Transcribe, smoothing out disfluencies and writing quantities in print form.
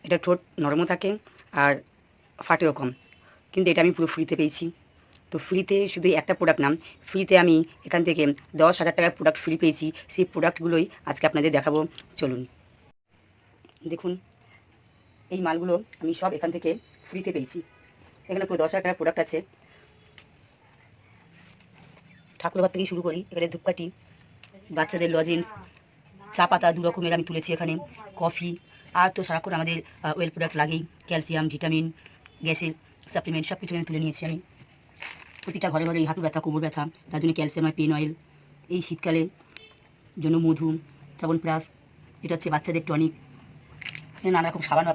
এটা ঠোঁট নরমও থাকে আর ফাটেও কম, কিন্তু এটা আমি পুরো ফ্রিতে পেয়েছি। তো ফ্রিতে শুধু একটা প্রোডাক্ট না, ফ্রিতে আমি এখান থেকে 10,000 টাকার প্রোডাক্ট ফ্রি পেয়েছি। সেই প্রোডাক্টগুলোই আজকে আপনাদের দেখাবো, চলুন দেখুন। এই মালগুলো আমি সব এখান থেকে ফ্রিতে পেয়েছি। এখানে পুরো 10,000 টাকার প্রোডাক্ট আছে। ঠাকুরঘর থেকে শুরু করি, এখানে ধূপকাঠি, বাচ্চাদের লজেন্স, চা পাতা 2 রকমের আমি তুলেছি এখানে, কফি, আর তো সারাক্ষণ আমাদের ওয়েল প্রোডাক্ট লাগেই, ক্যালসিয়াম, ভিটামিন, গ্যাসের সাপ্লিমেন্ট সব কিছু এখানে তুলে নিয়েছি আমি। প্রতিটা ঘরে ঘরে এই হাঁটু ব্যথা, কোমর ব্যথা, তার জন্য ক্যালসিয়াম আর পেন অয়েল, এই শীতকালে জন্য মধু, চাবন প্লাস, এটা হচ্ছে বাচ্চাদের টনিক, নানা রকম সাবান